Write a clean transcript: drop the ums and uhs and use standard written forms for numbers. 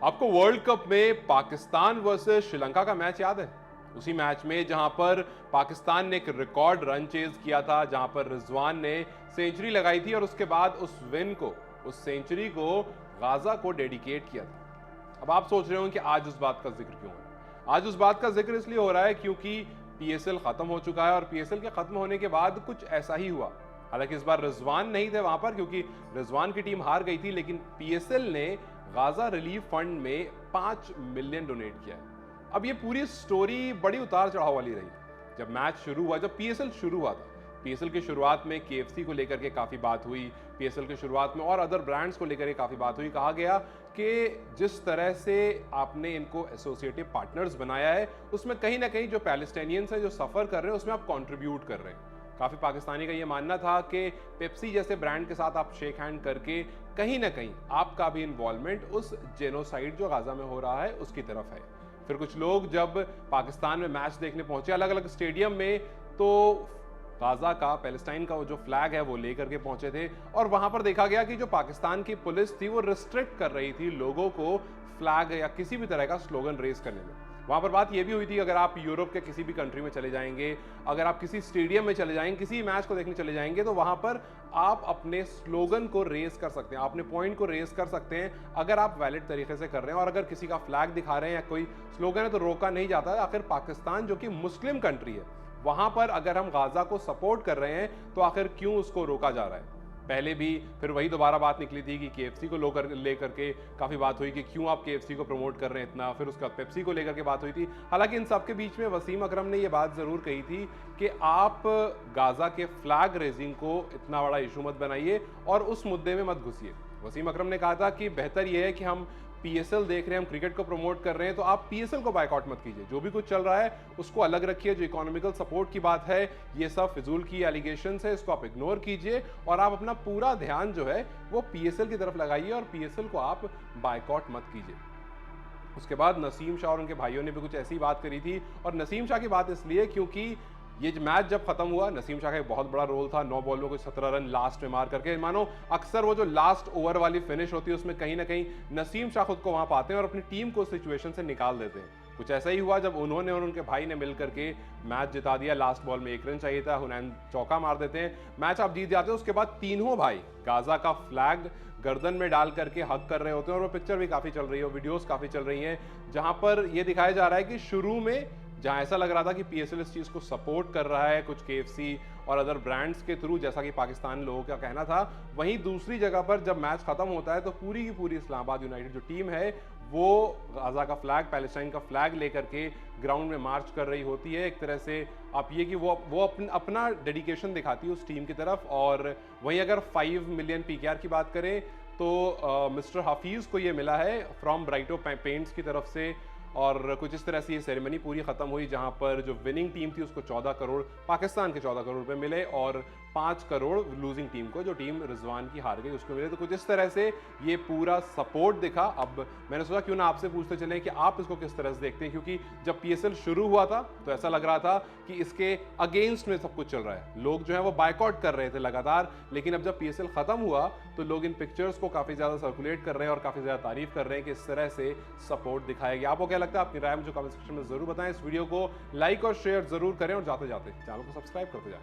आपको world cup में Pakistan versus Sri Lanka का मैच याद है? उसी मैच में जहां पर पाकिस्तान ने एक रिकॉर्ड रन चेज किया था, जहां पर रिजवान ने सेंचुरी लगाई थी और उसके बाद उस विन को, उस सेंचुरी को गाजा को डेडिकेट किया था। अब आप सोच रहे हो कि आज उस बात का जिक्र क्यों है? आज उस बात का जिक्र इसलिए हो रहा है क्योंकि पीएसएल खत्म हो चुका है और पीएसएल के खत्म होने के बाद कुछ ऐसा ही हुआ। हालांकि इस बार रिजवान नहीं थे वहां पर क्योंकि रिजवान की टीम हार गई थी, लेकिन पीएसएल ने गाजा रिलीफ फंड में 5 मिलियन डोनेट किया है। अब ये पूरी स्टोरी बड़ी उतार चढ़ाव वाली रही। जब मैच शुरू हुआ, जब पीएसएल शुरू हुआ था, पीएसएल की शुरुआत में केएफसी को लेकर के काफी बात हुई, पीएसएल की शुरुआत में और अदर ब्रांड्स को लेकर के काफी बात हुई। कहा गया कि जिस तरह से आपने इनको एसोसिएटिव पार्टनर्स बनाया है, उसमें कहीं ना कहीं जो पैलेस्टाइनियंस हैं जो सफर कर रहे हैं, उसमें आप कंट्रीब्यूट कर रहे हैं। काफी पाकिस्तानी का ये मानना था कि पेप्सी जैसे ब्रांड के साथ आप शेक हैंड करके कहीं ना कहीं आपका भी इन्वॉल्वमेंट उस जेनोसाइड जो गाजा में हो रहा है उसकी तरफ है। फिर कुछ लोग जब पाकिस्तान में मैच देखने पहुंचे अलग अलग स्टेडियम में, तो गाजा का, पैलेस्टाइन का वो जो फ्लैग है वो लेकर के पहुंचे थे और वहां पर देखा गया कि जो पाकिस्तान की पुलिस थी वो रिस्ट्रिक्ट कर रही थी लोगों को फ्लैग या किसी भी तरह का स्लोगन रेस करने में। वहां पर बात यह भी हुई थी, अगर आप यूरोप के किसी भी कंट्री में चले जाएंगे, अगर आप किसी स्टेडियम में चले जाएंगे, किसी मैच को देखने चले जाएंगे, तो वहां पर आप अपने स्लोगन को रेस कर सकते हैं, अपने पॉइंट को रेस कर सकते हैं अगर आप वैलिड तरीके से कर रहे हैं। और अगर किसी का फ्लैग दिखा रहे हैं या कोई स्लोगन है तो रोका नहीं जाता है। आखिर पाकिस्तान जो कि मुस्लिम कंट्री है, वहां पर अगर हम गाजा को सपोर्ट कर रहे हैं तो आखिर क्यों उसको रोका जा रहा है? पहले भी फिर वही दोबारा बात निकली थी कि केएफसी को लेकर के काफी बात हुई कि क्यों आप केएफसी को प्रमोट कर रहे हैं इतना। फिर उसके बाद पेप्सी को लेकर के बात हुई थी। हालांकि इन सबके बीच में वसीम अकरम ने यह बात जरूर कही थी कि आप गाजा के फ्लैग रेजिंग को इतना बड़ा इशू मत बनाइए और उस मुद्दे में मत घुसिए। वसीम अकरम ने कहा था कि बेहतर यह है कि हम पीएसएल देख रहे हैं, हम क्रिकेट को प्रमोट कर रहे हैं, तो आप पीएसएल को बायकॉट मत कीजिए। जो भी कुछ चल रहा है उसको अलग रखिए। जो इकोनॉमिकल सपोर्ट की बात है, ये सब फिजूल की एलिगेशंस है, इसको आप इग्नोर कीजिए और आप अपना पूरा ध्यान जो है वो पीएसएल की तरफ लगाइए और पीएसएल को आप बायकॉट मत कीजिए। उसके बाद नसीम शाह और उनके भाइयों ने भी कुछ ऐसी बात करी थी। और नसीम शाह की बात इसलिए क्योंकि ये मैच जब खत्म हुआ, नसीम शाह का एक बहुत बड़ा रोल था। 9 बॉलों को 17 रन लास्ट में मार करके, मानो अक्सर वो जो लास्ट ओवर वाली फिनिश होती है उसमें कहीं ना कहीं नसीम शाह खुद को वहां पाते हैं और अपनी टीम को सिचुएशन से निकाल देते हैं। कुछ ऐसा ही हुआ जब उन्होंने और उनके भाई ने मिलकर के मैच जिता दिया। लास्ट बॉल में 1 रन चाहिए था, हुनैन चौका मार देते हैं, मैच आप जीत जाते हैं। उसके बाद तीनों भाई गाजा का फ्लैग गर्दन में डाल करके हक कर रहे होते हैं और वो पिक्चर भी काफी चल रही है, वीडियोस काफी चल रही हैं, जहां पर यह दिखाया जा रहा है कि शुरू में जहां ऐसा लग रहा था कि पीएसएल इस चीज को सपोर्ट कर रहा है कुछ केएफसी और अदर ब्रांड्स के थ्रू, जैसा कि पाकिस्तान लोगों का कहना था, वहीं दूसरी जगह पर जब मैच खत्म होता है तो पूरी की पूरी इस्लामाबाद यूनाइटेड जो टीम है वो गाजा का फ्लैग, पैलेस्टाइन का फ्लैग लेकर के ग्राउंड में मार्च कर रही होती है। एक तरह से आप ये कि वो अपना डेडिकेशन दिखाती है उस टीम की तरफ। और वहीं अगर 5 मिलियन पीकेआर की बात करें तो मिस्टर हफीज को ये मिला है फ्रॉम ब्राइटो पेंट्स की तरफ से। और कुछ इस तरह से ये सेरेमनी पूरी खत्म हुई जहां पर जो विनिंग टीम थी उसको 14 करोड़, पाकिस्तान के 14 करोड़ रुपए मिले और 5 करोड़ लूजिंग टीम को, जो टीम रिजवान की हार गई, उसको मिले। तो कुछ इस तरह से ये पूरा सपोर्ट दिखा। अब मैंने सोचा क्यों ना आपसे पूछते चलें कि आप इसको किस तरह से देखते हैं, क्योंकि जब पीएसएल शुरू हुआ था तो ऐसा लग रहा था कि इसके अगेंस्ट में सब कुछ चल रहा है, लोग जो है वो बायकॉट कर रहे थे लगातार। लेकिन अब जब पीएसएल खत्म हुआ तो लोग इन पिक्चर्स को काफी ज्यादा सर्कुलेट कर रहे हैं और काफी ज्यादा तारीफ कर रहे हैं कि इस तरह से सपोर्ट दिखाया गया। आपको क्या लगता है? अपनी राय मुझे कमेंट सेक्शन में जरूर बताएं। इस वीडियो को लाइक और शेयर जरूर करें और जाते जाते चैनल को सब्सक्राइब करते जाएं।